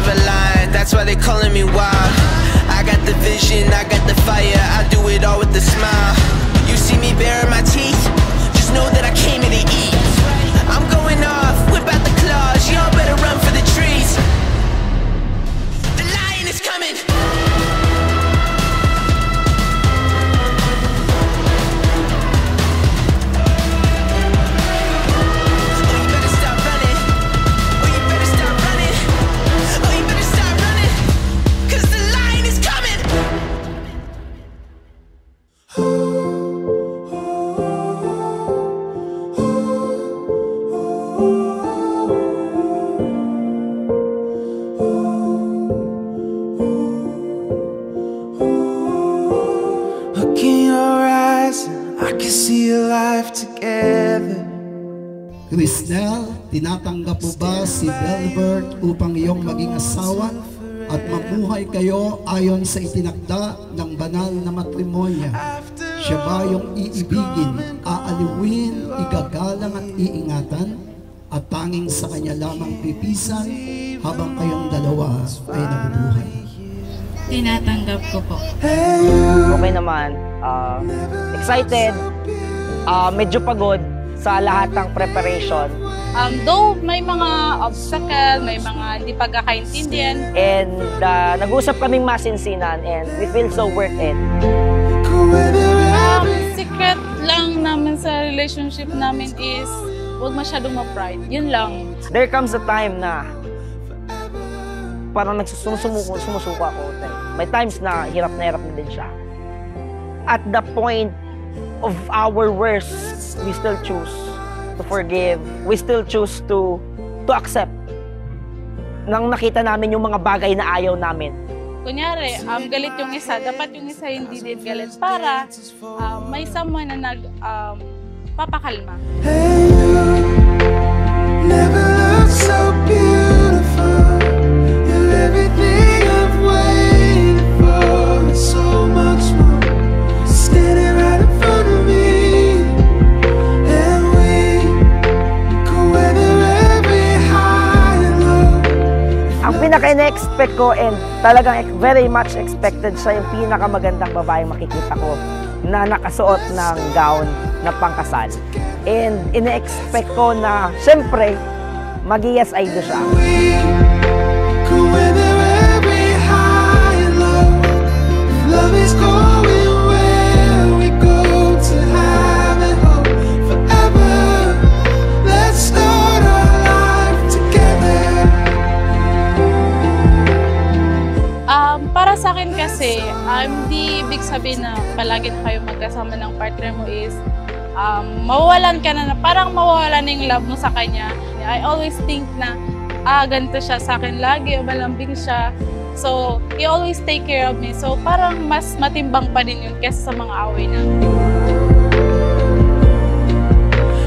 blind, that's why they calling me wild. I got the vision, I got the fire, I do it all with a smile. You see me baring my teeth, just know that I came here to eat. I'm going off, whip out the claws, y'all better run for the trees. The lion is coming. Crisnel, tinatanggap mo ba si Delbert upang iyong maging asawa at mabuhay kayo ayon sa itinakda ng banal na matrimonya? Siya ba yung iibigin, aaliwin, igagalang at iingatan at tanging sa kanya lamang pipisan habang kayong dalawa ay nabubuhay? Tinatanggap ko po. Okay naman. Excited. Medyo pagod sa lahat ng preparation. Though may mga obstacle, may mga hindi pagkakaintindihan. And nag-usap kaming masinsinan and we feel so worth it. Secret lang namin sa relationship namin is huwag masyadong ma-pride. Yun lang. There comes a time na parang sumusuko ako. May times na hirap na din siya. At the point of our worst, we still choose to forgive. We still choose to accept nang nakita namin yung mga bagay na ayaw namin. Kunyari, galit yung isa, dapat yung isa hindi din galit para may someone na papakalma. Hey, you never looked so beautiful. You're everything I've waited for. So much more. Standing right in front of me. And we go every high and low. Ang pinaka-ina-expect ko and talagang very much expected siya yung pinakamagandang babaeng makikita ko na nakasuot ng gown na pangkasal. And ina-expect ko na, syempre, mag-yes I do siya. Para sa akin kasi, hindi ibig sabihin na palagi na kayo magkasama ng partner mo is mawawalan ka na, parang mawawalan yung love mo sa kanya. I always think na, ganito siya sa akin lagi, o malambing siya. So, he always take care of me. So, parang mas matimbang pa din yun kesa sa mga away namin.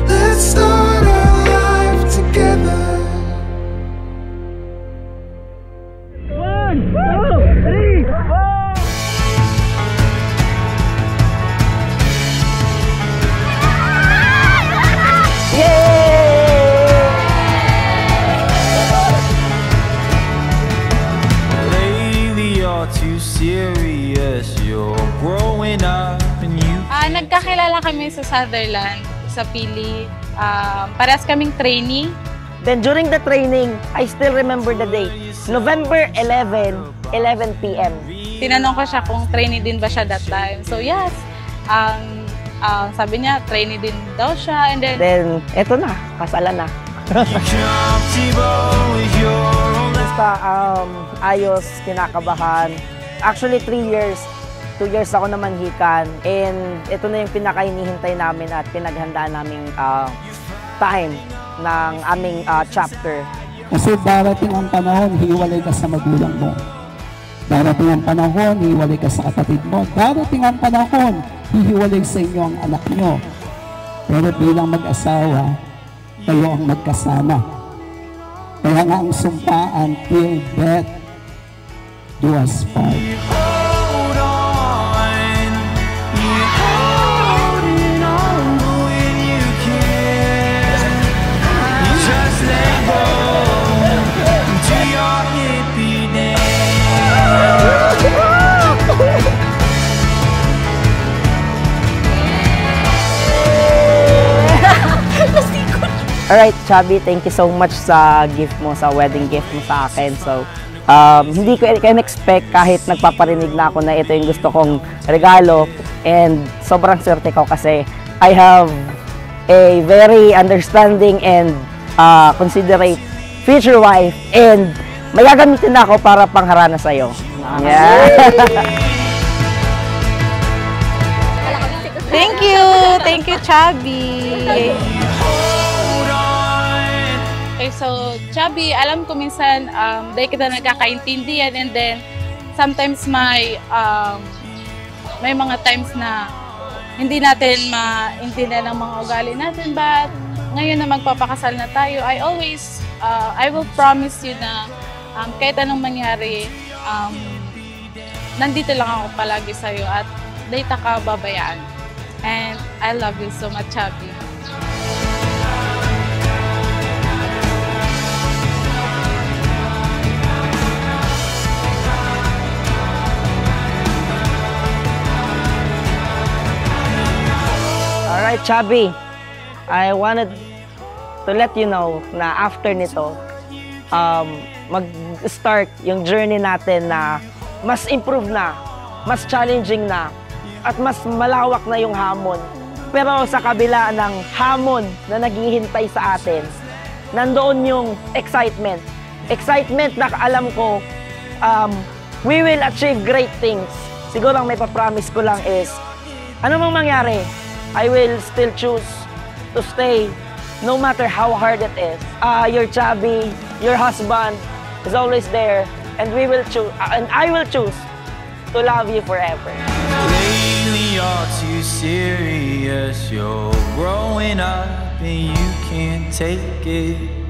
Let's start our life together. 1, 2, 3, 4! Serious, you're growing up and you... Nagkakilala kami sa Sutherland, sa Pili. Parehas kaming trainee. Then during the training, I still remember the date. November 11, 11 p.m. Tinanong ko siya kung trainee din ba siya that time. So yes, sabi niya trainee din daw siya. And then eto na, kasalan na. Basta ayos, kinakabahan. Actually, 3 years. 2 years ako na manhikan. And ito na yung pinaka-hinihintay namin at pinaghandaan naming time ng aming chapter. Kasi darating ang panahon, hiwalay ka sa magulang mo. Darating ang panahon, hiwalay ka sa kapatid mo. Darating ang panahon, hihiwalay sa inyo ang anak nyo. Pero bilang mag-asawa, kayo ang magkasama. Kaya nga ang sumpaan, till death do us part. Just let go until your hippie Alright, Chubby, thank you so much sa gift mo, sa wedding gift mo sa akin. So, hindi ko expect kahit nagpaparinig na ako na ito yung gusto kong regalo. And sobrang swerte ko kasi I have a very understanding and considerate future wife. And may gagamitin ako para pangharana sa'yo. Yeah. Thank you, Chubby. Okay, so Chubby, alam ko minsan dahil kita nagkakaintindihan, and then sometimes may mga times na hindi natin maintindihan ang mga ugali natin, but ngayon na magpapakasal na tayo, I will promise you na kahit anong mangyari, nandito lang ako palagi sa'yo at di ka babayaan. And I love you so much, Chubby. Alright, Chubby, I wanted to let you know na after nito, mag-start yung journey natin na mas improve na, mas challenging na, at mas malawak na yung hamon. Pero sa kabila ng hamon na naghihintay sa atin, nandoon yung excitement. Excitement na alam ko, we will achieve great things. Siguro ang may papromise ko lang is, ano mang mangyari, I will still choose to stay no matter how hard it is. Your Chubby, your husband is always there, and we will choose, and I will choose to love you forever. Lately you're too serious, you're growing up and you can't take it.